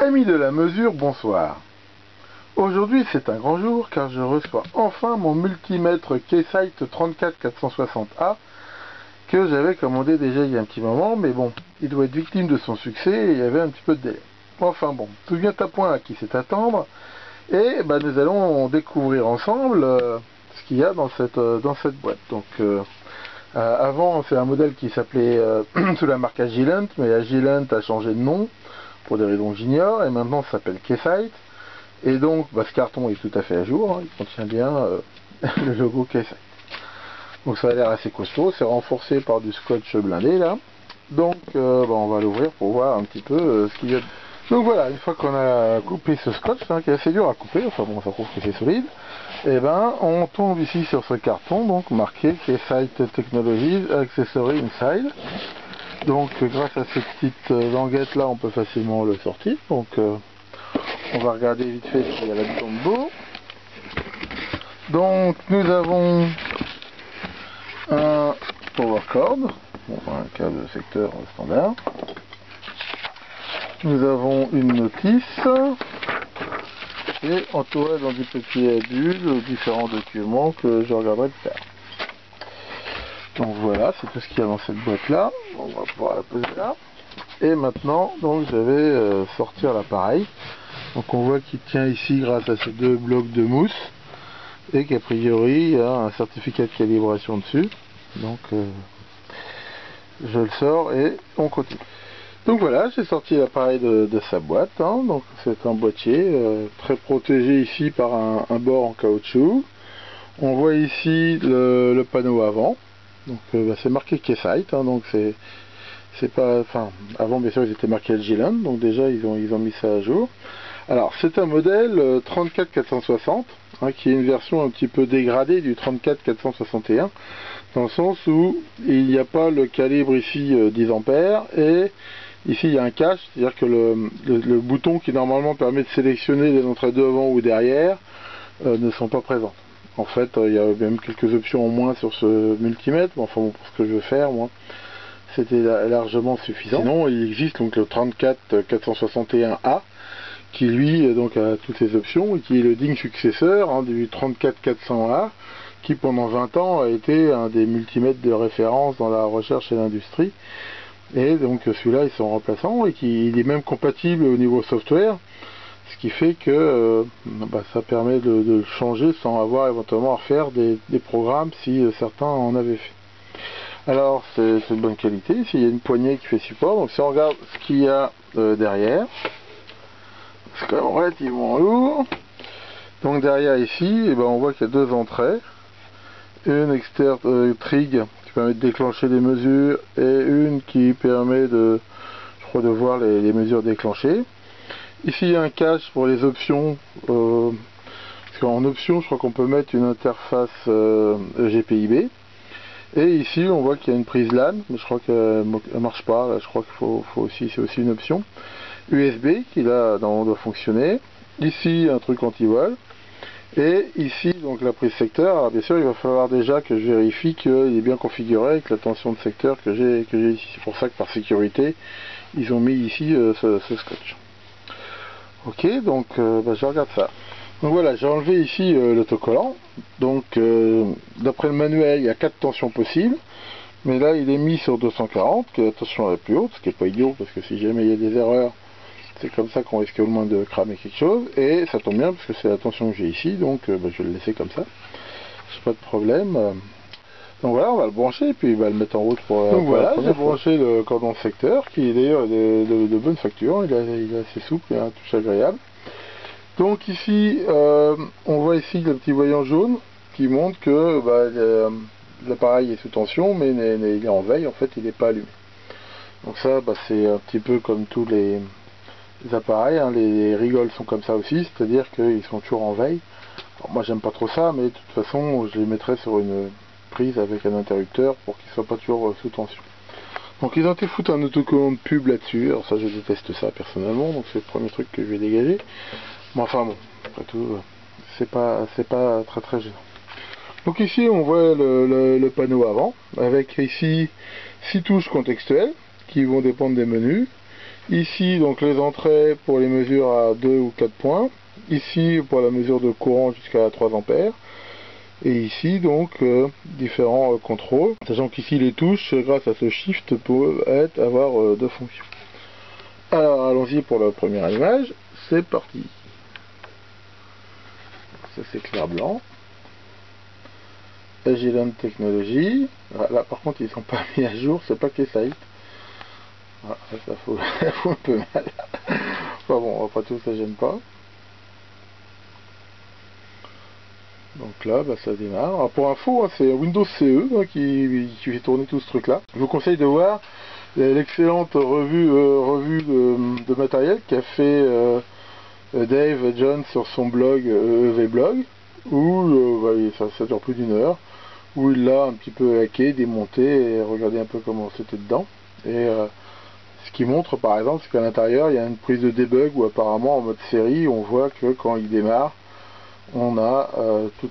Amis de la mesure, bonsoir. Aujourd'hui c'est un grand jour car je reçois enfin mon multimètre Keysight 34460A que j'avais commandé déjà il y a un petit moment, mais bon, il doit être victime de son succès et il y avait un petit peu de délai. Enfin bon, tout vient à point à qui sait attendre et nous allons découvrir ensemble ce qu'il y a dans cette boîte. Donc avant c'est un modèle qui s'appelait sous la marque Agilent, mais Agilent a changé de nom pour des raisons que j'ignore, et maintenant ça s'appelle Keysight. Et donc ce carton est tout à fait à jour, hein, il contient bien le logo Keysight. Donc ça a l'air assez costaud, c'est renforcé par du scotch blindé là. Donc on va l'ouvrir pour voir un petit peu ce qu'il y a. Donc voilà, une fois qu'on a coupé ce scotch, hein, qui est assez dur à couper, enfin bon, ça prouve que c'est solide, et on tombe ici sur ce carton, donc marqué Keysight Technologies Accessory Inside. Donc grâce à cette petite languette là, on peut facilement le sortir. Donc on va regarder vite fait ce qu'il y a là-dedans de beau. Donc nous avons un power cord, un câble secteur standard. Nous avons une notice et entouré dans du papier à bulles différents documents que je regarderai plus tard. Donc voilà, c'est tout ce qu'il y a dans cette boîte là. On va pouvoir la poser là. Et maintenant, donc je vais sortir l'appareil. Donc on voit qu'il tient ici grâce à ces deux blocs de mousse et qu'a priori il y a un certificat de calibration dessus. Donc je le sors et on continue. Donc voilà, j'ai sorti l'appareil de sa boîte, hein. Donc c'est un boîtier très protégé ici par un bord en caoutchouc. On voit ici le panneau avant. Donc c'est marqué Keysight, hein, donc c'est pas, enfin avant bien sûr ils étaient marqués Agilent, donc déjà ils ont mis ça à jour. Alors c'est un modèle 34460, hein, qui est une version un petit peu dégradée du 34461, dans le sens où il n'y a pas le calibre ici 10 ampères et ici il y a un cache, c'est-à-dire que le bouton qui normalement permet de sélectionner les entrées devant ou derrière ne sont pas présents. En fait il y a même quelques options en moins sur ce multimètre, mais enfin bon, pour ce que je veux faire moi, c'était largement suffisant. Sinon il existe donc le 34461A qui lui donc a toutes ces options et qui est le digne successeur, hein, du 34400A qui pendant 20 ans a été un des multimètres de référence dans la recherche et l'industrie, et donc celui-là ils sont remplaçants et il est même compatible au niveau software, ce qui fait que ça permet de le changer sans avoir éventuellement à refaire des programmes si certains en avaient fait. Alors c'est de bonne qualité, ici il y a une poignée qui fait support, donc si on regarde ce qu'il y a derrière, c'est quand même relativement lourd. Donc derrière ici, on voit qu'il y a deux entrées, une externe trig qui permet de déclencher les mesures et une qui permet de voir les mesures déclenchées. Ici il y a un cache pour les options, parce qu'en option je crois qu'on peut mettre une interface GPIB. Et ici on voit qu'il y a une prise LAN, mais je crois qu'elle ne marche pas, là, je crois qu'il faut aussi, c'est aussi une option. USB qui là doit fonctionner. Ici un truc anti-vol. Et ici donc la prise secteur. Alors bien sûr il va falloir déjà que je vérifie qu'il est bien configuré avec la tension de secteur que j'ai ici. C'est pour ça que par sécurité ils ont mis ici ce scotch. Ok, donc je regarde ça. Donc voilà, j'ai enlevé ici l'autocollant. Donc d'après le manuel il y a 4 tensions possibles, mais là il est mis sur 240, qui est la tension la plus haute, ce qui n'est pas idiot parce que si jamais il y a des erreurs, c'est comme ça qu'on risque au moins de cramer quelque chose, et ça tombe bien parce que c'est la tension que j'ai ici, donc je vais le laisser comme ça, c'est pas de problème. Donc voilà, on va le brancher et puis le mettre en route pour donc voilà, j'ai branché le cordon secteur qui est d'ailleurs de bonne facture, il est assez souple, il a un touche agréable. Donc ici on voit ici le petit voyant jaune qui montre que l'appareil est sous tension, mais il est en veille, en fait il n'est pas allumé. Donc ça c'est un petit peu comme tous les appareils, hein, les rigoles sont comme ça aussi, c'est-à-dire qu'ils sont toujours en veille. Alors, moi j'aime pas trop ça, mais de toute façon je les mettrai sur une prise avec un interrupteur pour qu'ils soient pas toujours sous tension. Donc ils ont été foutre un autocollant de pub là-dessus, alors ça je déteste ça personnellement, donc c'est le premier truc que je vais dégager. Mais enfin bon, après tout, c'est pas très gênant. Donc ici on voit le panneau avant, avec ici 6 touches contextuelles qui vont dépendre des menus. Ici donc les entrées pour les mesures à 2 ou 4 points. Ici pour la mesure de courant jusqu'à 3 ampères. Et ici donc différents contrôles. Sachant qu'ici les touches grâce à ce shift peuvent avoir deux fonctions. Alors allons-y pour la première image. C'est parti. Ça c'est clair blanc. Agilent Technology. Là par contre ils sont pas mis à jour, c'est pas Keysight. Ah, ça fout un peu mal. Enfin bon, après tout ça gêne pas. Donc là bah, ça démarre. Alors, pour info, hein, c'est Windows CE qui fait tourner tout ce truc là. Je vous conseille de voir l'excellente revue de matériel qu'a fait Dave John sur son blog EVblog, où ça dure plus d'1 heure, où il l'a un petit peu hacké, démonté et regardé un peu comment c'était dedans. Et ce qui montre par exemple, c'est qu'à l'intérieur il y a une prise de debug où apparemment en mode série on voit que quand il démarre on a tout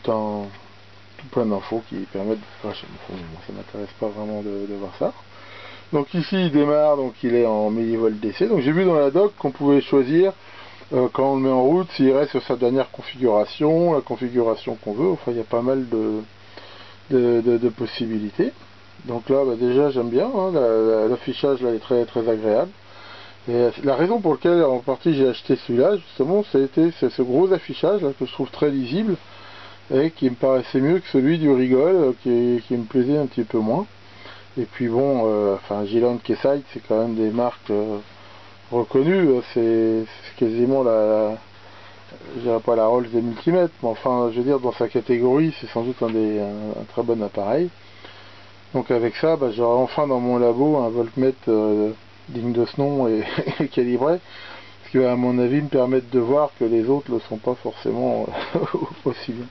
plein d'infos qui permettent de... ça m'intéresse pas vraiment de voir ça. Donc ici il démarre, donc il est en millivolts DC. Donc j'ai vu dans la doc qu'on pouvait choisir quand on le met en route s'il reste sur sa dernière configuration, la configuration qu'on veut. Enfin il y a pas mal de possibilités. Donc là bah, déjà j'aime bien, hein, l'affichage là est très très agréable. Et la raison pour laquelle en partie j'ai acheté celui-là justement, c'est ce gros affichage là, que je trouve très lisible et qui me paraissait mieux que celui du Rigol qui me plaisait un petit peu moins. Et puis bon, enfin Agilent, Keysight c'est quand même des marques reconnues, c'est quasiment je dirais pas la Rolls des multimètres, mais enfin je veux dire dans sa catégorie c'est sans doute un très bon appareil. Donc avec ça, bah, j'aurai enfin dans mon labo un voltmètre digne de ce nom et calibré, ce qui va à mon avis me permettre de voir que les autres ne le sont pas forcément aussi bien.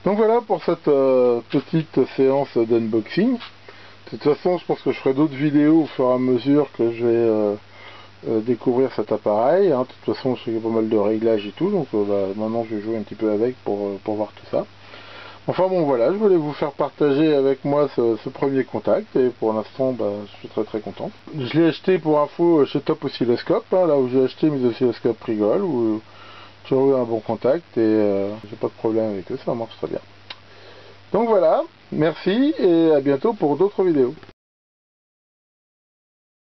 Donc voilà pour cette petite séance d'unboxing. De toute façon je pense que je ferai d'autres vidéos au fur et à mesure que je vais découvrir cet appareil. Hein. De toute façon je fais pas mal de réglages et tout, donc bah, maintenant je vais jouer un petit peu avec pour voir tout ça. Enfin bon voilà, je voulais vous faire partager avec moi ce premier contact et pour l'instant bah, je suis très très content. Je l'ai acheté pour info chez Top Oscilloscope, hein, là où j'ai acheté mes oscilloscopes Rigol, où j'ai eu un bon contact et j'ai pas de problème avec eux, ça marche très bien. Donc voilà, merci et à bientôt pour d'autres vidéos.